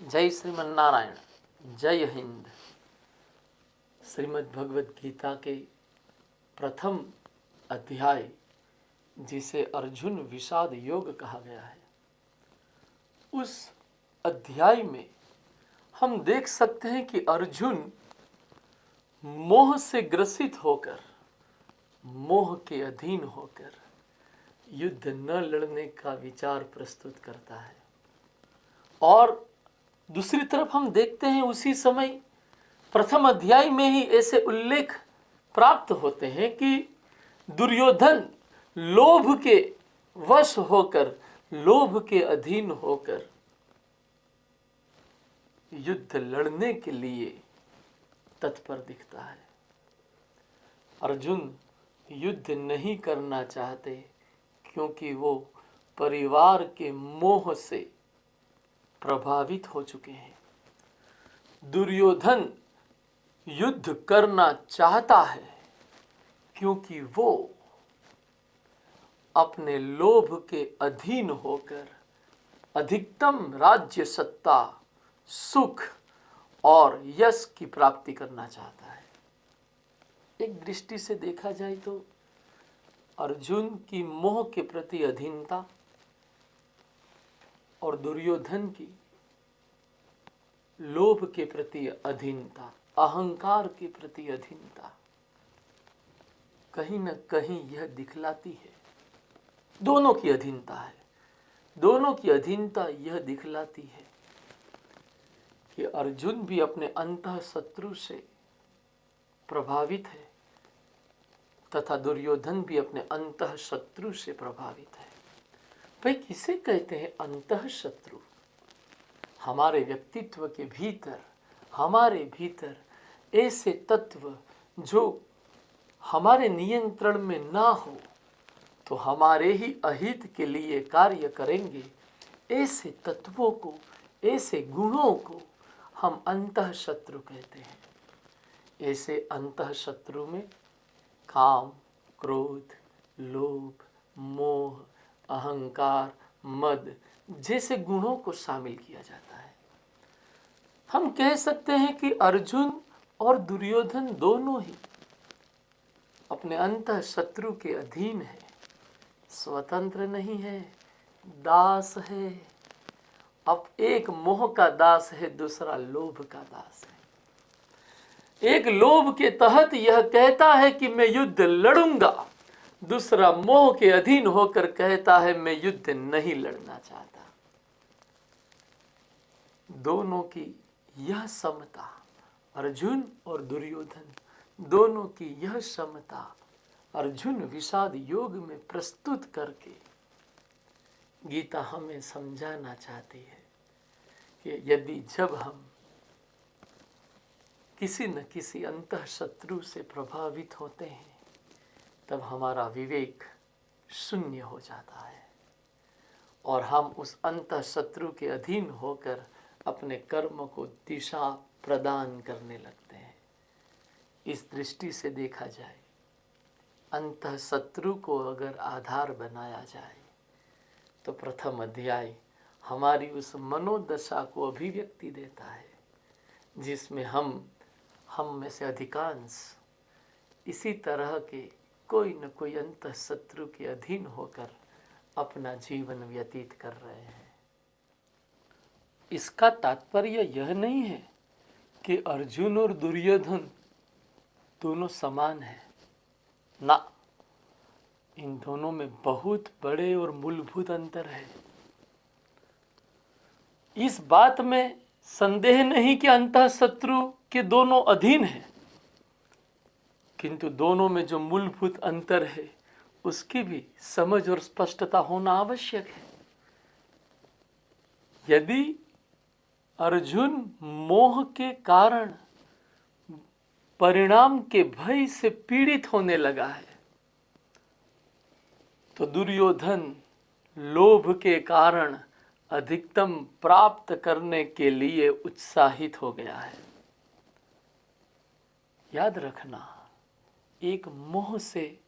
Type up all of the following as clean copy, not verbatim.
जय श्रीमन नारायण, जय हिंद। श्रीमद् भगवद गीता के प्रथम अध्याय, जिसे अर्जुन विषाद योग कहा गया है, उस अध्याय में हम देख सकते हैं कि अर्जुन मोह से ग्रसित होकर, मोह के अधीन होकर युद्ध न लड़ने का विचार प्रस्तुत करता है। और दूसरी तरफ हम देखते हैं उसी समय प्रथम अध्याय में ही ऐसे उल्लेख प्राप्त होते हैं कि दुर्योधन लोभ के वश होकर, लोभ के अधीन होकर युद्ध लड़ने के लिए तत्पर दिखता है। अर्जुन युद्ध नहीं करना चाहते क्योंकि वो परिवार के मोह से प्रभावित हो चुके हैं। दुर्योधन युद्ध करना चाहता है क्योंकि वो अपने लोभ के अधीन होकर अधिकतम राज्य, सत्ता, सुख और यश की प्राप्ति करना चाहता है। एक दृष्टि से देखा जाए तो अर्जुन की मोह के प्रति अधीनता और दुर्योधन की लोभ के प्रति अधीनता, अहंकार के प्रति अधीनता कहीं न कहीं यह दिखलाती है, दोनों की अधीनता है, दोनों की अधीनता यह दिखलाती है कि अर्जुन भी अपने अंतः शत्रु से प्रभावित है तथा दुर्योधन भी अपने अंतः शत्रु से प्रभावित है। भाई, किसे कहते हैं अंतः शत्रु? हमारे व्यक्तित्व के भीतर, हमारे भीतर ऐसे तत्व जो हमारे नियंत्रण में ना हो तो हमारे ही अहित के लिए कार्य करेंगे, ऐसे तत्वों को, ऐसे गुणों को हम अंतः शत्रु कहते हैं। ऐसे अंतः शत्रु में काम, क्रोध, लोभ, मोह, अहंकार, मद जैसे गुणों को शामिल किया जाता है। हम कह सकते हैं कि अर्जुन और दुर्योधन दोनों ही अपने अंतः शत्रु के अधीन है, स्वतंत्र नहीं है, दास है। अब एक मोह का दास है, दूसरा लोभ का दास है। एक लोभ के तहत यह कहता है कि मैं युद्ध लड़ूंगा, दूसरा मोह के अधीन होकर कहता है मैं युद्ध नहीं लड़ना चाहता। दोनों की यह समता, अर्जुन और दुर्योधन दोनों की यह समता अर्जुन विषाद योग में प्रस्तुत करके गीता हमें समझाना चाहती है कि यदि जब हम किसी न किसी अंतः शत्रु से प्रभावित होते हैं तब हमारा विवेक शून्य हो जाता है और हम उस अंतः शत्रु के अधीन होकर अपने कर्म को दिशा प्रदान करने लगते हैं। इस दृष्टि से देखा जाए, अंतः शत्रु को अगर आधार बनाया जाए तो प्रथम अध्याय हमारी उस मनोदशा को अभिव्यक्ति देता है जिसमें हम में से अधिकांश इसी तरह के कोई न कोई अंतः शत्रु के अधीन होकर अपना जीवन व्यतीत कर रहे हैं। इसका तात्पर्य यह नहीं है कि अर्जुन और दुर्योधन दोनों समान हैं, ना, इन दोनों में बहुत बड़े और मूलभूत अंतर है। इस बात में संदेह नहीं कि अंतः शत्रु के दोनों अधीन हैं, किंतु दोनों में जो मूलभूत अंतर है उसकी भी समझ और स्पष्टता होना आवश्यक है। यदि अर्जुन मोह के कारण परिणाम के भय से पीड़ित होने लगा है तो दुर्योधन लोभ के कारण अधिकतम प्राप्त करने के लिए उत्साहित हो गया है। याद रखना, एक मोह से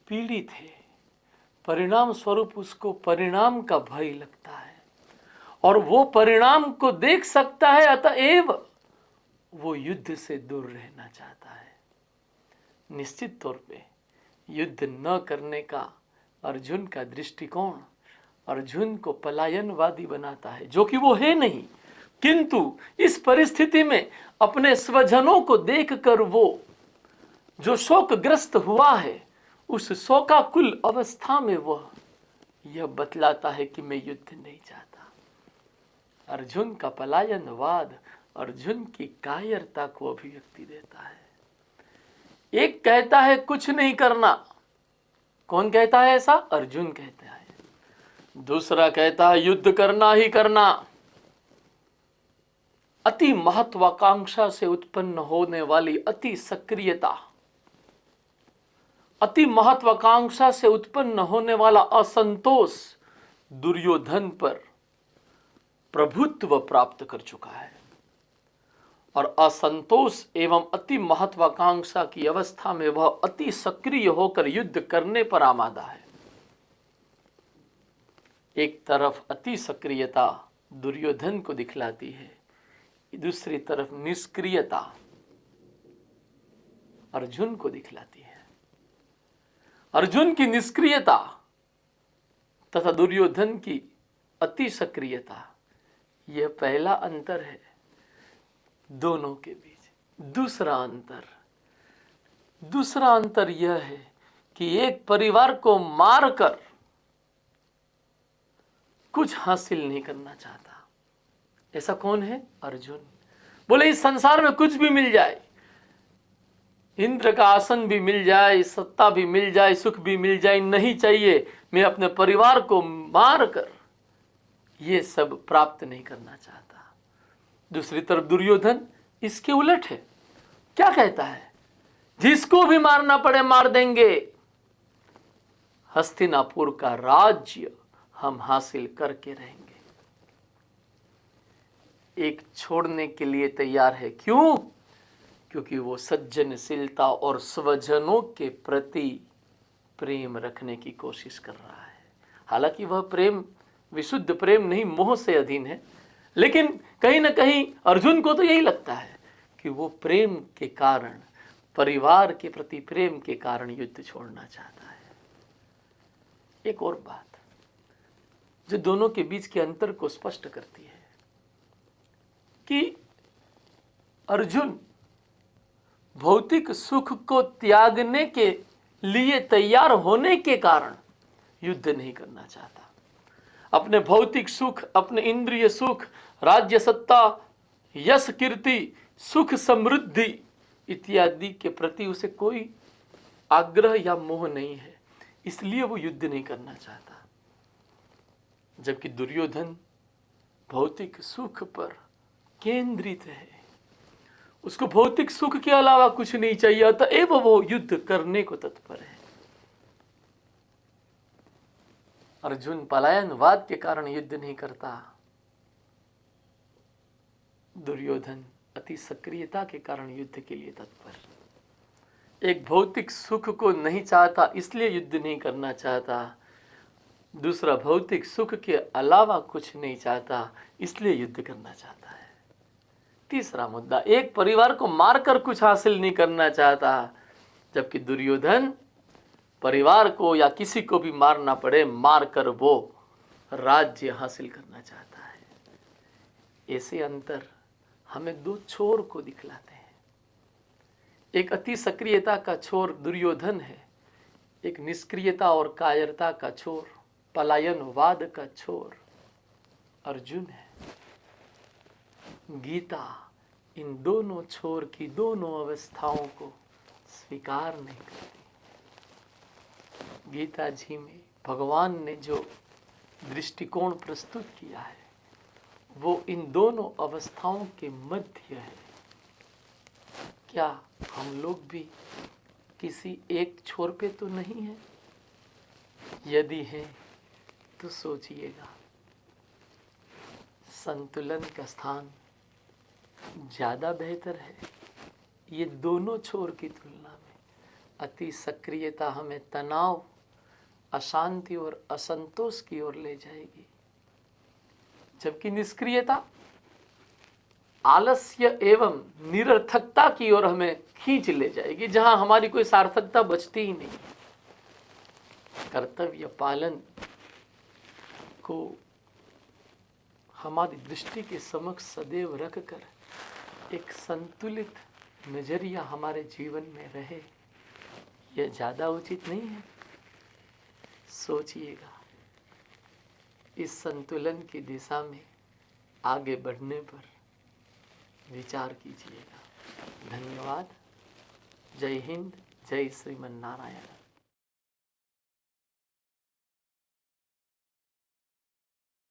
पीड़ित है, परिणाम स्वरूप उसको परिणाम का भय लगता है और वो परिणाम को देख सकता है, अतएव वो युद्ध से दूर रहना चाहता है। निश्चित तौर पे युद्ध न करने का अर्जुन का दृष्टिकोण अर्जुन को पलायनवादी बनाता है, जो कि वो है नहीं। किंतु इस परिस्थिति में अपने स्वजनों को देखकर वो जो शोकग्रस्त हुआ है, उस शोकाकुल अवस्था में वह यह बतलाता है कि मैं युद्ध नहीं चाहता। अर्जुन का पलायनवाद अर्जुन की कायरता को अभिव्यक्ति देता है। एक कहता है कुछ नहीं करना। कौन कहता है ऐसा? अर्जुन कहता है। दूसरा कहता है युद्ध करना ही करना। अति महत्वाकांक्षा से उत्पन्न होने वाली अति सक्रियता, अति महत्वाकांक्षा से उत्पन्न होने वाला असंतोष दुर्योधन पर प्रभुत्व प्राप्त कर चुका है, और असंतोष एवं अति महत्वाकांक्षा की अवस्था में वह अति सक्रिय होकर युद्ध करने पर आमादा है। एक तरफ अति सक्रियता दुर्योधन को दिखलाती है, दूसरी तरफ निष्क्रियता अर्जुन को दिखलाती है। अर्जुन की निष्क्रियता तथा दुर्योधन की अति सक्रियता, यह पहला अंतर है दोनों के बीच। दूसरा अंतर यह है कि एक परिवार को मारकर कुछ हासिल नहीं करना चाहता। ऐसा कौन है? अर्जुन। बोले इस संसार में कुछ भी मिल जाए, इंद्र का आसन भी मिल जाए, सत्ता भी मिल जाए, सुख भी मिल जाए, नहीं चाहिए। मैं अपने परिवार को मारकर ये सब प्राप्त नहीं करना चाहता। दूसरी तरफ दुर्योधन इसके उलट है। क्या कहता है? जिसको भी मारना पड़े मार देंगे, हस्तिनापुर का राज्य हम हासिल करके रहेंगे। एक छोड़ने के लिए तैयार है। क्यों? क्योंकि वो सज्जनशीलता और स्वजनों के प्रति प्रेम रखने की कोशिश कर रहा है। हालांकि वह प्रेम विशुद्ध प्रेम नहीं, मोह से अधीन है, लेकिन कहीं ना कहीं अर्जुन को तो यही लगता है कि वो प्रेम के कारण, परिवार के प्रति प्रेम के कारण युद्ध छोड़ना चाहता है। एक और बात जो दोनों के बीच के अंतर को स्पष्ट करती है कि अर्जुन भौतिक सुख को त्यागने के लिए तैयार होने के कारण युद्ध नहीं करना चाहता। अपने भौतिक सुख, अपने इंद्रिय सुख, राज्य सत्ता, यश कीर्ति, सुख समृद्धि इत्यादि के प्रति उसे कोई आग्रह या मोह नहीं है, इसलिए वो युद्ध नहीं करना चाहता। जबकि दुर्योधन भौतिक सुख पर केंद्रित है, उसको भौतिक सुख के अलावा कुछ नहीं चाहिए, अतएव वो युद्ध करने को तत्पर है। अर्जुन पलायनवाद के कारण युद्ध नहीं करता, दुर्योधन अति सक्रियता के कारण युद्ध के लिए तत्पर। एक भौतिक सुख को नहीं चाहता इसलिए युद्ध नहीं करना चाहता, दूसरा भौतिक सुख के अलावा कुछ नहीं चाहता इसलिए युद्ध करना चाहता है। तीसरा मुद्दा, एक परिवार को मारकर कुछ हासिल नहीं करना चाहता, जबकि दुर्योधन परिवार को या किसी को भी मारना पड़े मारकर वो राज्य हासिल करना चाहता है। ऐसे अंतर हमें दो छोर को दिखलाते हैं। एक अति सक्रियता का छोर दुर्योधन है, एक निष्क्रियता और कायरता का छोर, पलायनवाद का छोर अर्जुन है। गीता इन दोनों छोर की दोनों अवस्थाओं को स्वीकार नहीं करती। गीता जी में भगवान ने जो दृष्टिकोण प्रस्तुत किया है वो इन दोनों अवस्थाओं के मध्य है। क्या हम लोग भी किसी एक छोर पे तो नहीं है? यदि है तो सोचिएगा, संतुलन का स्थान ज़्यादा बेहतर है ये दोनों छोर की तुलना में। अति सक्रियता हमें तनाव, अशांति और असंतोष की ओर ले जाएगी, जबकि निष्क्रियता आलस्य एवं निरर्थकता की ओर हमें खींच ले जाएगी, जहां हमारी कोई सार्थकता बचती ही नहीं। कर्तव्य पालन को हमारी दृष्टि के समक्ष सदैव रखकर एक संतुलित नजरिया हमारे जीवन में रहे, यह ज्यादा उचित नहीं है? सोचिएगा, इस संतुलन की दिशा में आगे बढ़ने पर विचार कीजिएगा। धन्यवाद। जय हिंद, जय श्रीमन नारायण।